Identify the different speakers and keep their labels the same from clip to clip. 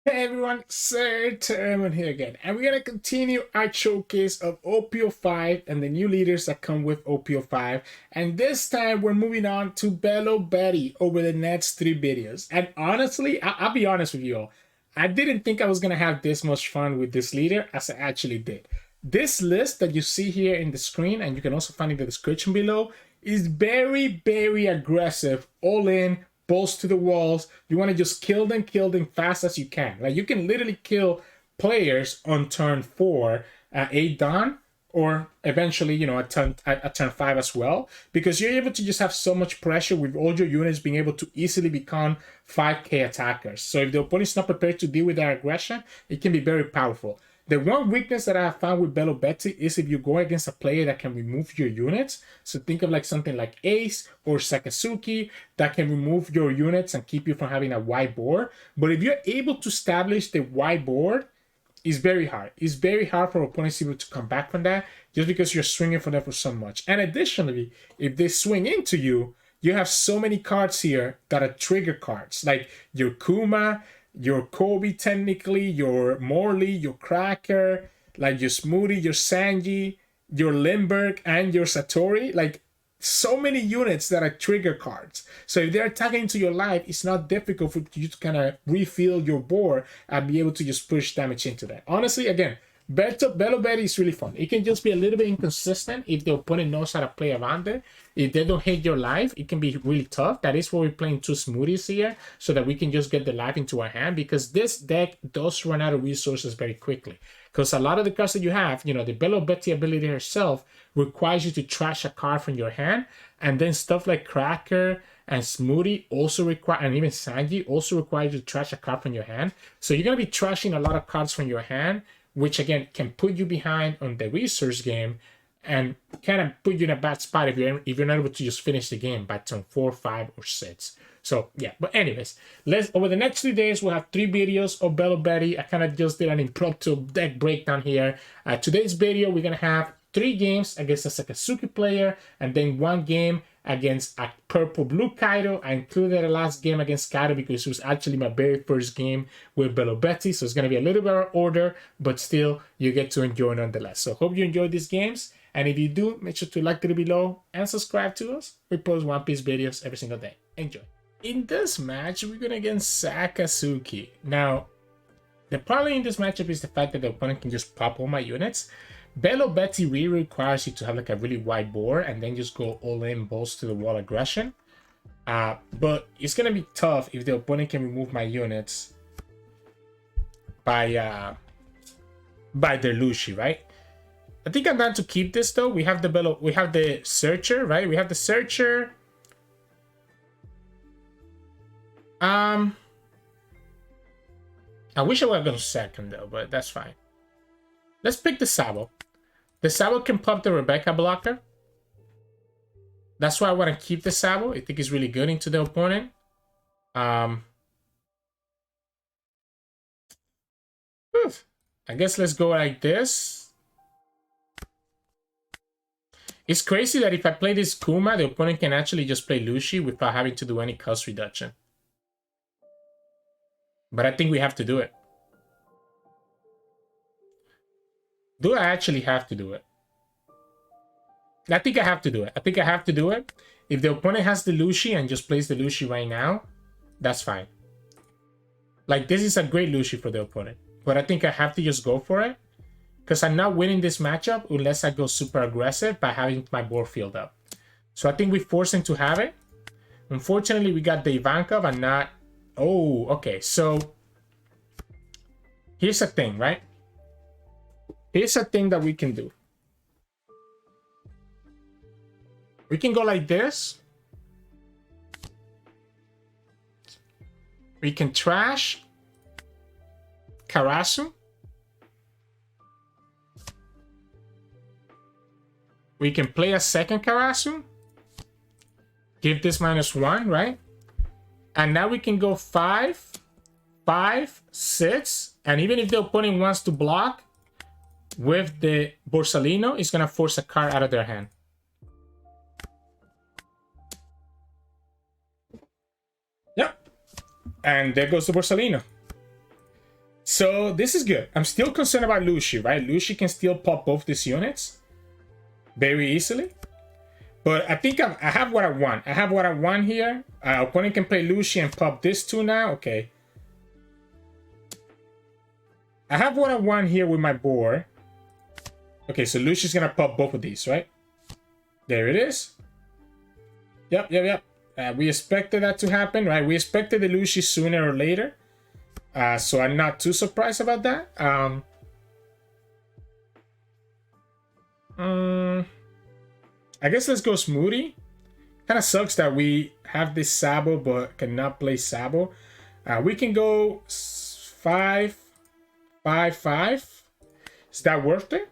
Speaker 1: Hey everyone, Sirturmund here again, and we're gonna continue our showcase of OP05 and the new leaders that come with OP05. And this time we're moving on to Belo Betty over the next three videos. And honestly, I'll be honest with you all, I didn't think I was gonna have this much fun with this leader as I actually did. This list that you see here in the screen, and you can also find in the description below, is very aggressive, all in, balls to the walls. You want to just kill them fast as you can. Like you can literally kill players on turn 4 at 8 dawn, or eventually, at turn 5 as well, because you're able to just have so much pressure with all your units being able to easily become 5k attackers. So if the opponent's not prepared to deal with that aggression, it can be very powerful. The one weakness that I have found with Belo Betty is if you go against a player that can remove your units. So think of like something like Ace or Sakazuki that can remove your units and keep you from having a wide board. But if you're able to establish the wide board, it's very hard. It's very hard for opponents able to come back from that just because you're swinging for them for so much. And additionally, if they swing into you, you have so many cards here that are trigger cards, like your Kuma, your Koby, technically, your Morley, your Cracker, like your Smoothie, your Sanji, your Lindbergh, and your Satori. Like so many units that are trigger cards. So if they're attacking into your life, it's not difficult for you to kind of refill your board and be able to just push damage into that. Honestly, again, Belo Betty is really fun. It can just be a little bit inconsistent if the opponent knows how to play around it. If they don't hit your life, it can be really tough. That is why we're playing two smoothies here, so that we can just get the life into our hand, because this deck does run out of resources very quickly. Because a lot of the cards that you have, the Belo Betty ability herself requires you to trash a card from your hand, and then stuff like Cracker and Smoothie also require, and even Sanji also requires you to trash a card from your hand. So you're going to be trashing a lot of cards from your hand, which again can put you behind on the resource game and kind of put you in a bad spot if you're not able to just finish the game by turn 4, 5, or 6. So yeah, but anyways, let's over the next 3 days we'll have 3 videos of Belo Betty. I kind of just did an impromptu deck breakdown here. Today's video we're gonna have 3 games against a Sakazuki player, and then 1 game against a Purple Blue Kaido. I included the last game against Kaido because it was actually my very first game with Belo Betty, so it's going to be a little bit of order, but still you get to enjoy nonetheless. So hope you enjoy these games, and if you do, make sure to like the video below and subscribe to us. We post One Piece videos every single day. Enjoy. In this match, we're going to against Sakazuki. Now, the problem in this matchup is the fact that the opponent can just pop all my units. Belo Betty really requires you to have like a really wide board and then just go all in, balls to the wall aggression. But it's gonna be tough if the opponent can remove my units by their Lucy, right? I think I'm going to keep this though. We have the Searcher, right? We have the Searcher. I wish I would have gone second though, but that's fine. Let's pick the Sabo. The Sabo can pop the Rebecca blocker. That's why I want to keep the Sabo. I think it's really good into the opponent. I guess let's go like this. It's crazy that if I play this Kuma, the opponent can actually just play Lucy without having to do any cost reduction. But I think we have to do it. Do I actually have to do it? I think I have to do it. I think I have to do it. If the opponent has the Lucy and just plays the Lucy right now, that's fine. Like, this is a great Lucy for the opponent. But I think I have to just go for it, because I'm not winning this matchup unless I go super aggressive by having my board filled up. So I think we force him to have it. Unfortunately, we got the Ivankov and not... Oh, okay. So here's the thing, right? Here's a thing that we can do. We can go like this. We can trash Karasu. We can play a second Karasu. Give this -1, right? And now we can go 5, 5, 6. And even if the opponent wants to block with the Borsalino, it's going to force a card out of their hand. Yep. And there goes the Borsalino. So this is good. I'm still concerned about Lucy, right? Lucy can still pop both these units very easily. But I think I have what I want. I have what I want here. Opponent can play Lucy and pop this two now. Okay. I have what I want here with my board. Okay, so Lucy's gonna pop both of these, right? There it is. Yep. We expected that to happen, right? We expected the Lucy sooner or later. So I'm not too surprised about that. I guess let's go Smoothie. Kind of sucks that we have this Sabo but cannot play Sabo. We can go 5-5-5. Is that worth it?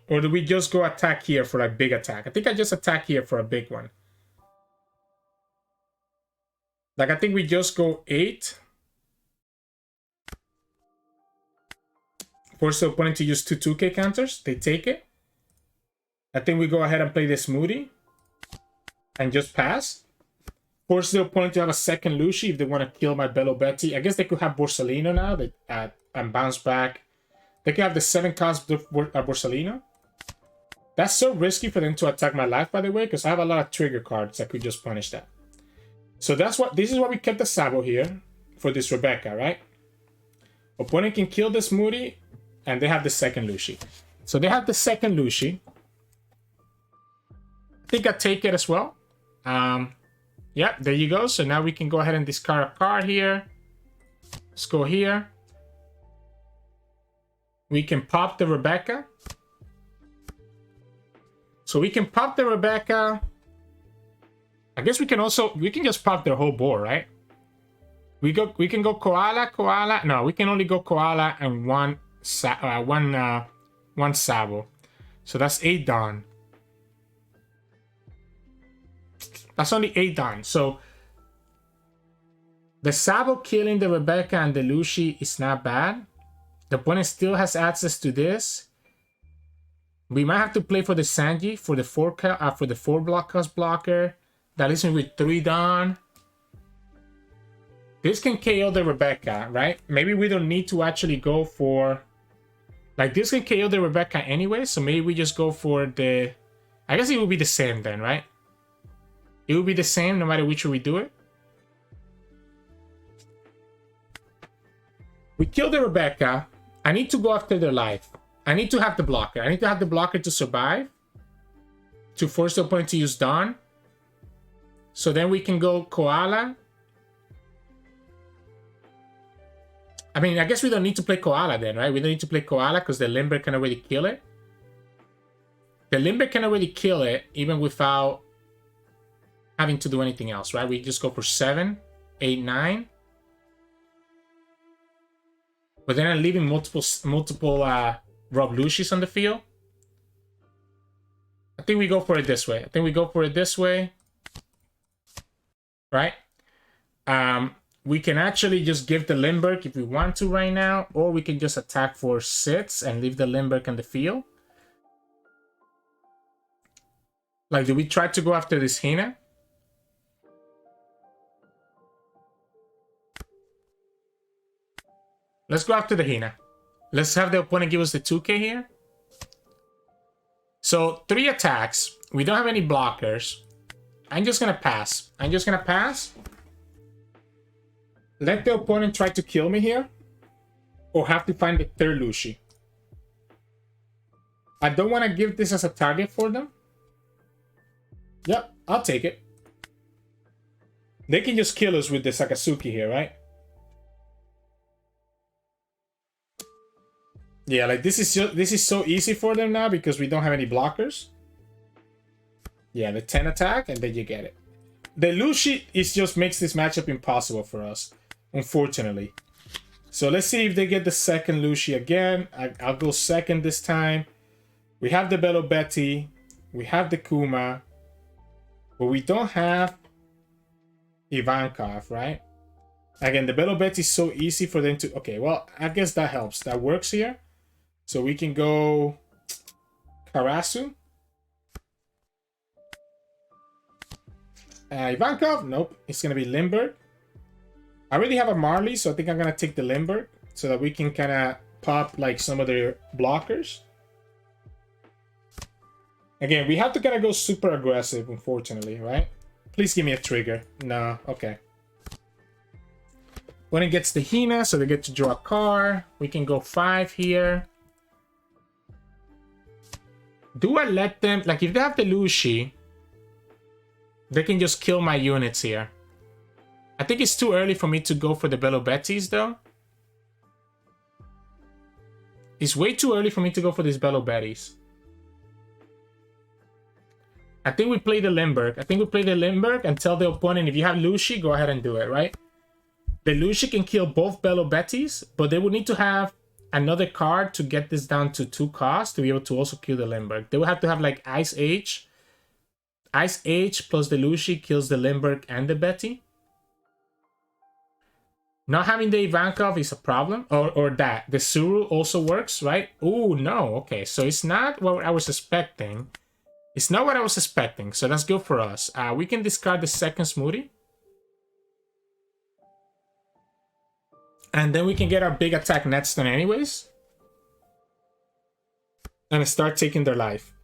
Speaker 1: Or do we just go attack here for a big attack? I think I just attack here for a big one. Like, I think we just go 8. Force the opponent to use 2-2K counters. They take it. I think we go ahead and play the Smoothie. And just pass. Force the opponent to have a second Lucy if they want to kill my Belo Betty. I guess they could have Borsalino now and bounce back. They could have the 7-cost Borsalino. That's so risky for them to attack my life, by the way, because I have a lot of trigger cards that could just punish that. So this is why we kept the Sabo here for this Rebecca, right? Opponent can kill the Smoothie, and they have the second Lucy. So they have the second Lucy. I think I take it as well. Yeah, there you go. So now we can go ahead and discard a card here. Let's go here. We can pop the Rebecca. So we can pop the Rebecca. I guess we can just pop their whole board, right? We can go Koala. No, we can only go Koala and one Sabo. So that's 8 Dawn. That's only 8 Dawn. So the Sabo killing the Rebecca and the Lucy is not bad. The opponent still has access to this. We might have to play for the Sanji for the 4 block cost blocker. That leaves me with 3 Dawn. This can KO the Rebecca, right? Maybe we don't need to actually go for... Like, this can KO the Rebecca anyway, so maybe we just go for the... I guess it will be the same then, right? It will be the same no matter which way we do it. We kill the Rebecca. I need to go after their life. I need to have the blocker. I need to have the blocker to survive. To force the opponent to use Dawn. So then we can go Koala. I mean, I guess we don't need to play Koala then, right? We don't need to play Koala because the Lindbergh can already kill it. The Lindbergh can already kill it even without having to do anything else, right? We just go for 7, 8, 9. But then I'm leaving multiple Rob Lucy's on the field. I think we go for it this way. Right? We can actually just give the Lindbergh if we want to right now, or we can just attack for 6 and leave the Lindbergh on the field. Like, do we try to go after this Hina? Let's go after the Hina. Let's have the opponent give us the 2K here. So 3 attacks. We don't have any blockers. I'm just gonna pass. Let the opponent try to kill me here. Or have to find the 3rd Lucy. I don't want to give this as a target for them. Yep, I'll take it. They can just kill us with the Sakazuki here, right? Yeah, like this is so easy for them now because we don't have any blockers. Yeah, the 10 attack and then you get it. The Lucy just makes this matchup impossible for us, unfortunately. So let's see if they get the second Lucy again. I'll go second this time. We have the Belo Betty. We have the Kuma. But we don't have Ivankov, right? Again, the Belo Betty is so easy for them to... Okay, well, I guess that helps. That works here. So we can go Karasu. Ivankov? Nope. It's going to be Lindbergh. I already have a Morley, so I think I'm going to take the Lindbergh. so that we can kind of pop like some of their blockers. Again, we have to kind of go super aggressive, unfortunately, right? Please give me a trigger. No, okay. When it gets the Hina, so they get to draw a card. We can go 5 here. Do I let them... Like, if they have the Lushi, they can just kill my units here. I think it's too early for me to go for the Belo Bettys, though. It's way too early for me to go for these Belo Bettys. I think we play the Lindbergh. I think we play the Lindbergh and tell the opponent, if you have Lushi, go ahead and do it, right? The Lushi can kill both Belo Bettys, but they would need to have another card to get this down to 2 costs to be able to also kill the Lindbergh. They would have to have like Ice Age. Ice Age plus the Lushi kills the Lindbergh and the Betty. Not having the Ivankov is a problem. Or that. The Suru also works, right? Oh, no. Okay, so it's not what I was expecting. It's not what I was expecting, so that's good for us. We can discard the second Smoothie. And then we can get our big attack next turn anyways. And start taking their life.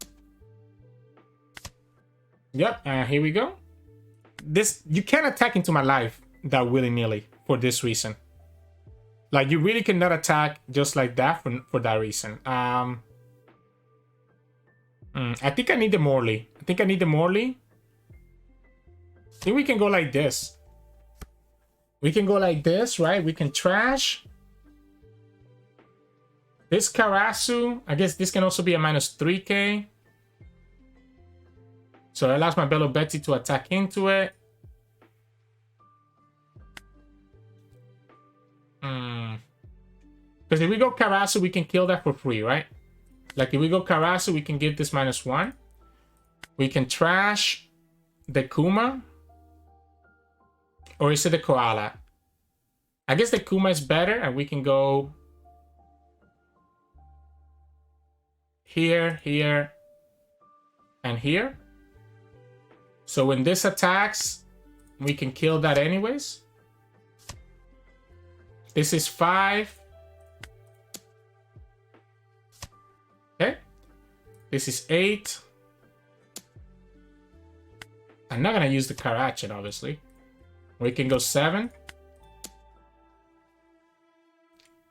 Speaker 1: Yep, here we go. This, you can't attack into my life that willy-nilly for this reason. Like, you really cannot attack just like that for that reason. I think I need the Morley. I think we can go like this. We can go like this, right? We can trash. This Karasu, I guess this can also be a minus 3k. So it allows my Belo Betty to attack into it. Because if we go Karasu, we can kill that for free, right? Like if we go Karasu, we can give this -1. We can trash the Kuma. Or is it the Koala? I guess the Kuma is better, and we can go here, here, and here. So when this attacks, we can kill that anyways. This is 5. Okay. This is 8. I'm not gonna use the Karachin, obviously. We can go 7.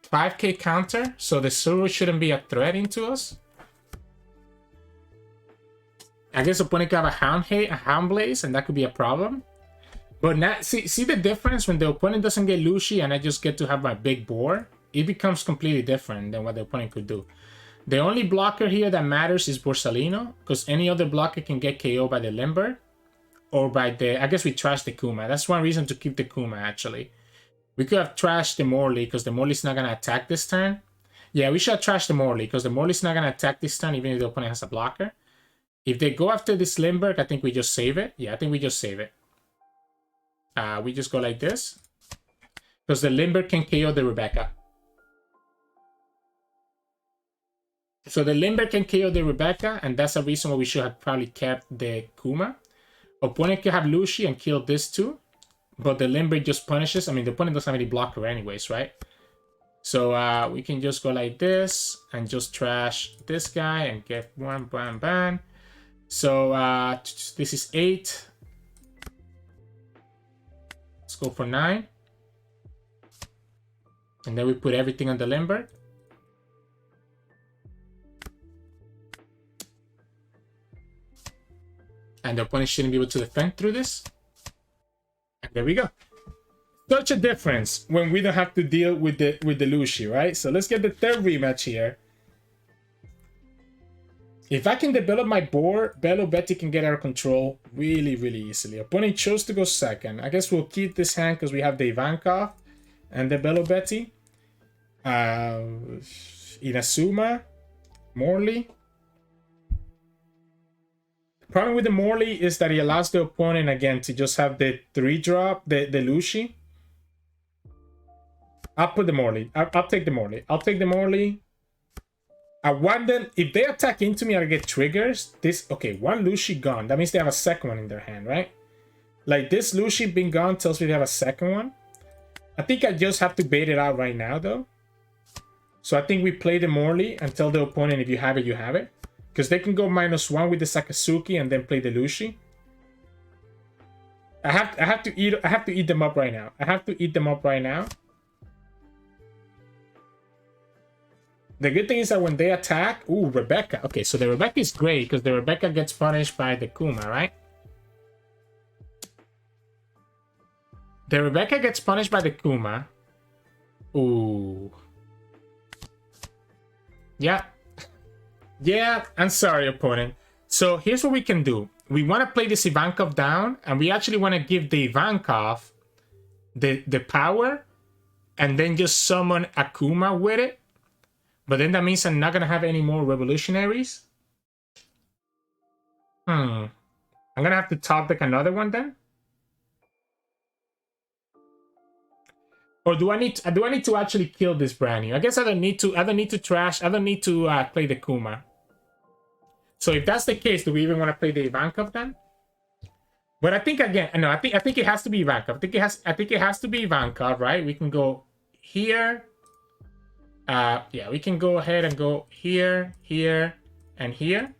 Speaker 1: 5k counter, so the Suru shouldn't be a threat into us. I guess opponent could have a Hound Blaze, and that could be a problem. But now, see the difference when the opponent doesn't get Lushi and I just get to have my big board? It becomes completely different than what the opponent could do. The only blocker here that matters is Borsalino, because any other blocker can get KO by the Lindbergh. Or by the... I guess we trashed the Kuma. That's one reason to keep the Kuma, actually. We could have trashed the Morley, because the Morley's not going to attack this turn. Yeah, we should have trashed the Morley, because the Morley's not going to attack this turn, even if the opponent has a blocker. If they go after this Lindbergh, I think we just save it. Yeah, I think we just save it. We just go like this. Because the Lindbergh can KO the Rebecca. So the Lindbergh can KO the Rebecca, and that's a reason why we should have probably kept the Kuma. Opponent can have Lushi and kill this too. But the Lindbergh just punishes. I mean, the opponent doesn't have any blocker anyways, right? So we can just go like this and just trash this guy and get 1 bam bam. So this is 8. Let's go for 9. And then we put everything on the Lindbergh. And the opponent shouldn't be able to defend through this. And there we go. Such a difference when we don't have to deal with the Lushi, right? So let's get the third rematch here. If I can develop my board, Belo Betty can get out of control really, really easily. Opponent chose to go second. I guess we'll keep this hand because we have the Ivankov and the Belo Betty. Inazuma, Morley. The problem with the Morley is that he allows the opponent again to just have the 3-drop, the Lushi. I'll put the Morley. I'll take the Morley. I'll take the Morley. I want them, if they attack into me, I get triggers. This, okay, 1 Lushi gone. That means they have a second one in their hand, right? Like this Lushi being gone tells me they have a second one. I think I just have to bait it out right now, though. So I think we play the Morley and tell the opponent, if you have it, you have it. Because they can go -1 with the Sakazuki and then play the Lushi. I have to eat them up right now. I have to eat them up right now. The good thing is that when they attack, ooh, Rebecca. Okay, so the Rebecca is great because the Rebecca gets punished by the Kuma, right? The Rebecca gets punished by the Kuma. Ooh. Yeah. Yeah, I'm sorry, opponent. So here's what we can do. We want to play this Ivankov down, and we actually want to give the Ivankov the power, and then just summon Akuma with it. But then that means I'm not going to have any more revolutionaries. I'm going to have to top deck another one then. Or do I need to actually kill this brand new? I guess I don't need to play the Kuma. So if that's the case, do we even want to play the Ivankov then? But I think again, no, I think it has to be Ivankov. I think it has to be Ivankov, right? We can go here. Yeah, we can go ahead and go here, here, and here.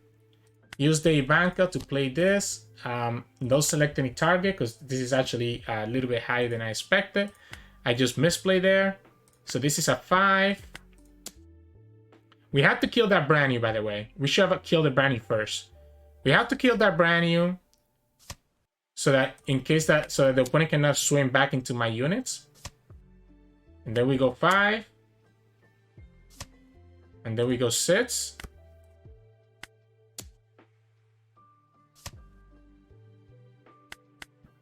Speaker 1: Use the Ivankov to play this. Don't select any target because this is actually a little bit higher than I expected. I just misplayed there. So this is a 5. We have to kill that brand new, by the way. We should have killed the brand new first. We have to kill that brand new so that in case that, so that the opponent cannot swim back into my units. And then we go 5. And then we go 6.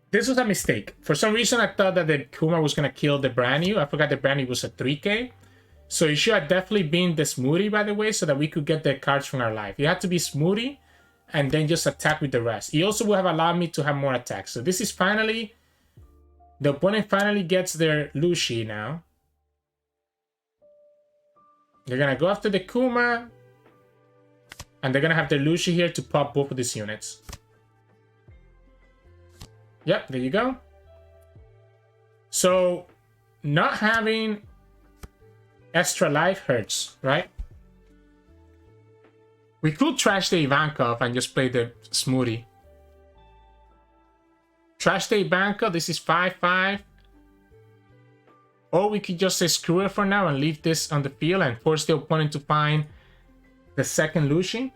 Speaker 1: This was a mistake. For some reason, I thought that the Kuma was going to kill the brand new. I forgot the brand new was a 3k. So it should have definitely been the Smoothie, by the way, so that we could get the cards from our life. It had to be Smoothie and then just attack with the rest. He also would have allowed me to have more attacks. So this is finally... The opponent finally gets their Lushi now. They're going to go after the Kuma. And they're going to have their Lushi here to pop both of these units. Yep, there you go. So, not having extra life hurts, right? We could trash the Ivankov and just play the Smoothie. Trash the Ivankov, this is 5-5. Or we could just say screw it for now and leave this on the field and force the opponent to find the second Lushi.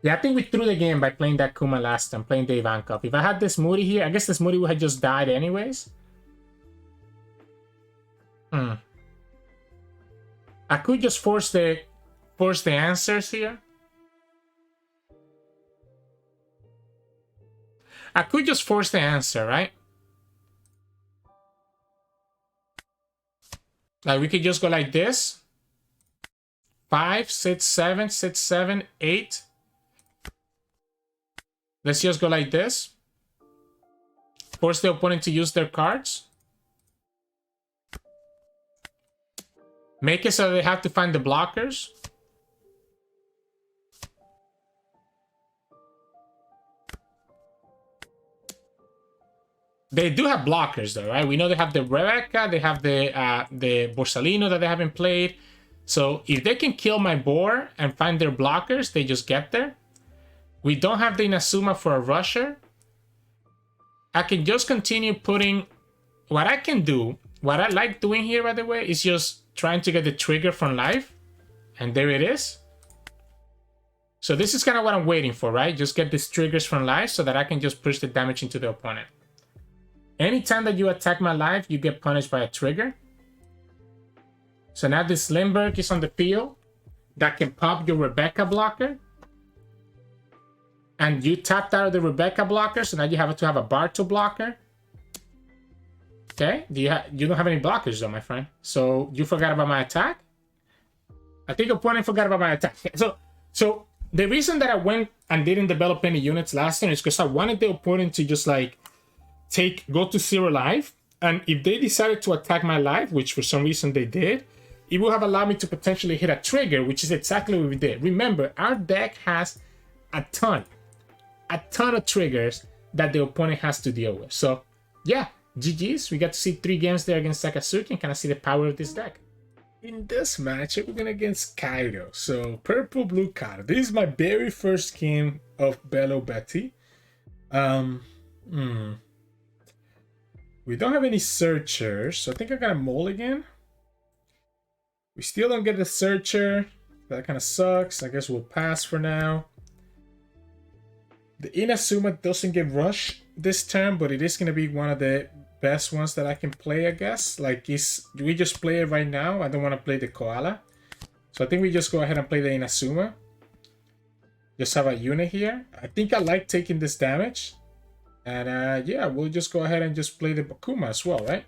Speaker 1: Yeah, I think we threw the game by playing that Kuma last time, playing the Ivankov. If I had this Smoothie here, I guess the Smoothie would have just died anyways. I could just force the answers here. I could just force the answer, right? Like we could just go like this. 5, 6, 7, 6, 7, 8. Let's just go like this. Force the opponent to use their cards. Make it so they have to find the blockers. They do have blockers though, right? We know they have the Rebecca, they have the Borsalino that they haven't played. So if they can kill my board and find their blockers, they just get there. We don't have the Inazuma for a rusher. I can just continue putting... What I can do, what I like doing here, by the way, is just trying to get the trigger from life. And there it is. So this is kind of what I'm waiting for, right? Just get these triggers from life so that I can just push the damage into the opponent. Anytime that you attack my life, you get punished by a trigger. So now this Lindbergh is on the field. That can pop your Rebecca blocker. And you tapped out of the Rebecca blocker, so now you have to have a Barto blocker. Okay, you don't have any blockers though, my friend. So you forgot about my attack? I think opponent forgot about my attack. So the reason that I went and didn't develop any units last time is because I wanted the opponent to just like go to 0 life. And if they decided to attack my life, which for some reason they did, it would have allowed me to potentially hit a trigger, which is exactly what we did. Remember, our deck has a ton of triggers that the opponent has to deal with. So yeah, GG's. We got to see 3 games there against Sakazuki and kind of see the power of this deck. In this matchup, we're gonna against Kaido. So Purple Blue Kaido. This is my very first game of Belo Betty. We don't have any searchers, so I think I got a mulligan. We still don't get the searcher. That kind of sucks. I guess we'll pass for now. The Inazuma doesn't get rushed this turn, but it is gonna be one of the best ones that I can play, I guess. Like, do we just play it right now? I don't want to play the Koala. So I think we just go ahead and play the Inazuma. Just have a unit here. I think I like taking this damage. And yeah, we'll just go ahead and just play the Kuma as well, right?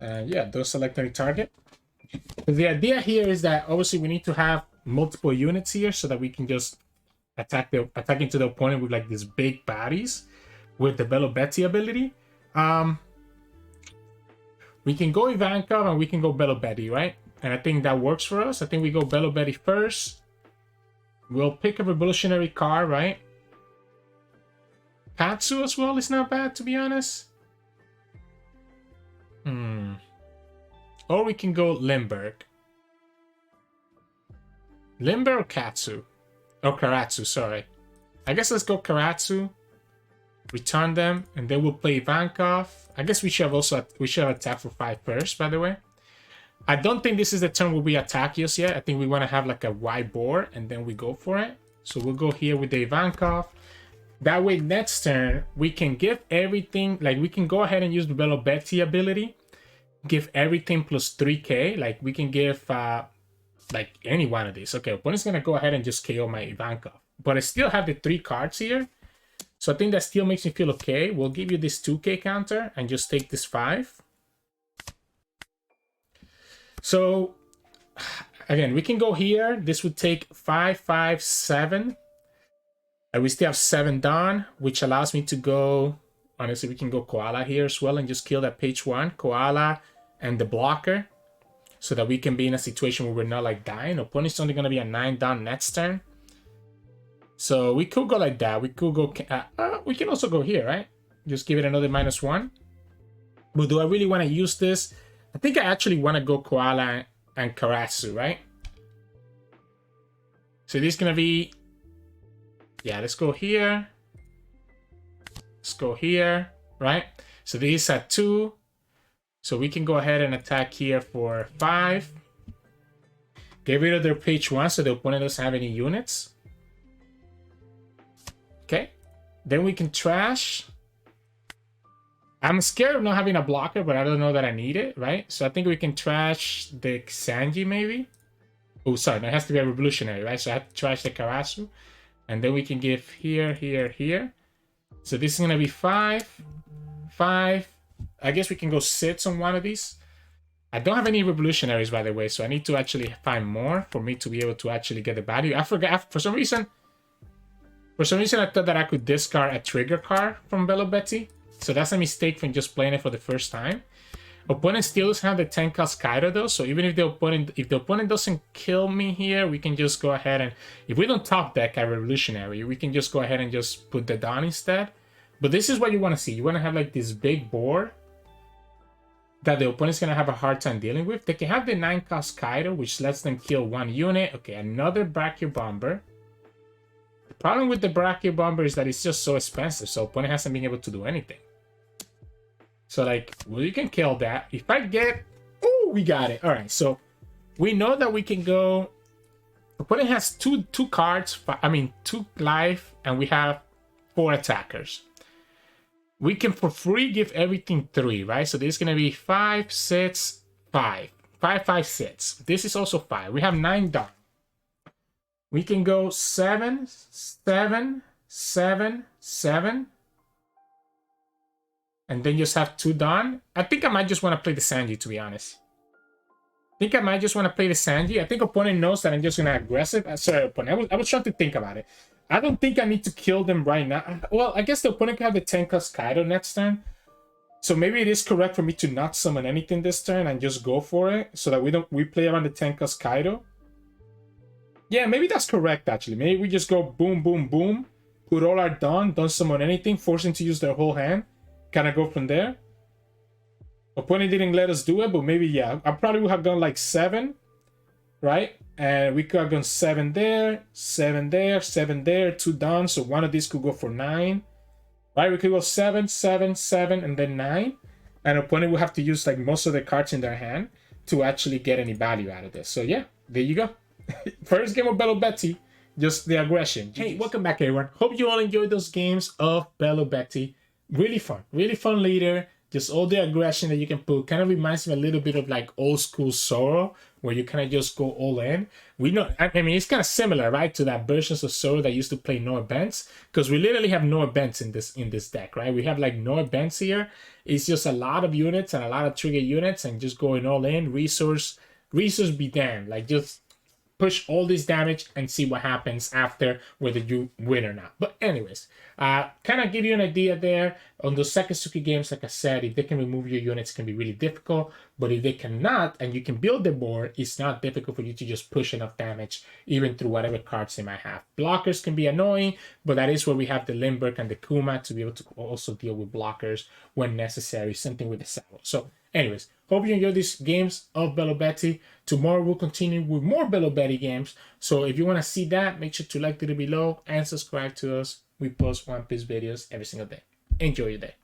Speaker 1: And yeah, don't select any target. The idea here is that obviously we need to have multiple units here so that we can just attack into the opponent with like these big bodies. With the Belo Betty ability, we can go Ivankov and we can go Belo Betty, right? And I think that works for us. I think we go Belo Betty first. We'll pick a revolutionary card, right? Katsu as well is not bad, to be honest. Or we can go Lindbergh. Lindbergh or Katsu? Or Karasu, sorry. I guess let's go Karasu. Return them, and then we'll play Ivankov. I guess we should have attacked for 5 first, by the way. I don't think this is the turn where we attack just yet. I think we want to have like a wide board, and then we go for it. So we'll go here with the Ivankov. That way, next turn, we can give everything, like we can go ahead and use the Belo Betty ability. Give everything plus 3k. Like we can give like any one of these. Okay, opponent's gonna go ahead and just KO my Ivankov. But I still have the 3 cards here. So I think that still makes me feel okay. We'll give you this 2k counter and just take this 5. So again, we can go here. This would take 5, 5, 7. And we still have 7 done, which allows me to go. Honestly, we can go Koala here as well and just kill that page 1, Koala and the blocker. So that we can be in a situation where we're not like dying. Opponent's only gonna be a 9 down next turn. So we could go like that. We could go. We can also go here, right? Just give it another -1. But do I really want to use this? I think I actually want to go Koala and Karasu, right? So this is gonna be. Yeah, let's go here. Let's go here, right? So these are 2. So we can go ahead and attack here for 5. Get rid of their page 1 so the opponent doesn't have any units. Okay, then we can trash. I'm scared of not having a blocker, but I don't know that I need it, right? So I think we can trash the Sanji, maybe. Oh, sorry, that has to be a revolutionary, right? So I have to trash the Karasu. And then we can give here, here, here. So this is going to be 5, 5. I guess we can go 6 on one of these. I don't have any revolutionaries, by the way, so I need to actually find more for me to be able to actually get the value. I forgot, for some reason, I thought that I could discard a trigger card from Belo Betty. So that's a mistake from just playing it for the first time. Opponent still doesn't have the 10 cost Kaido though, so even if the opponent doesn't kill me here, we can just go ahead and, if we don't top deck a revolutionary, we can just go ahead and just put the down instead. But this is what you want to see. You want to have like this big board that the opponent's going to have a hard time dealing with. They can have the 9 cost Kaido, which lets them kill 1 unit. Okay, another Brachio Bomber. The problem with the Brachio Bomber is that it's just so expensive, so opponent hasn't been able to do anything. So like, well, you can kill that. If I get, oh, we got it. All right, so we know that we can go. Opponent has two cards. I mean, 2 life, and we have 4 attackers. We can for free give everything 3, right? So this is gonna be 5, 6, 5, 5, 5, 6. This is also 5. We have 9 done. We can go 7, 7, 7, 7. And then just have 2 done. I think I might just want to play the Sanji, to be honest. I think I might just want to play the Sanji. I think opponent knows that I'm just going to aggressive. Sorry, opponent. I was trying to think about it. I don't think I need to kill them right now. Well, I guess the opponent can have the 10 cost Kaido next turn. So maybe it is correct for me to not summon anything this turn and just go for it. So that we play around the 10 cost Kaido. Yeah, maybe that's correct, actually. Maybe we just go boom, boom, boom. Put all our done. Don't summon anything. Force them to use their whole hand. Kind of go from there. Opponent didn't let us do it, but maybe, yeah. I probably would have gone like 7, right? And we could have gone 7 there, 7 there, 7 there, 2 done. So one of these could go for 9, right? We could go 7, 7, 7, and then 9. And opponent will have to use like most of the cards in their hand to actually get any value out of this. So yeah, there you go. First game of Belo Betty, just the aggression. Hey, welcome back everyone. Hope you all enjoyed those games of Belo Betty. Really fun leader. Just all the aggression that you can put. Kind of reminds me a little bit of like old school Zoro, where you kind of just go all in. We know, I mean, it's kind of similar, right, to that versions of Zoro that used to play no events, because we literally have no events in this deck, right? We have like no events here. It's just a lot of units and a lot of trigger units, and just going all in. Resource be damned. Like just push all this damage and see what happens after, whether you win or not. But anyways, kind of give you an idea there on those Sakazuki games. Like I said, if they can remove your units, it can be really difficult. But if they cannot, and you can build the board, it's not difficult for you to just push enough damage, even through whatever cards they might have. Blockers can be annoying, but that is where we have the Lindbergh and the Kuma to be able to also deal with blockers when necessary. Same thing with the Sabo. So anyways, hope you enjoy these games of Belo Betty. Tomorrow we'll continue with more Belo Betty games. So if you want to see that, make sure to like the video below and subscribe to us. We post One Piece videos every single day. Enjoy your day.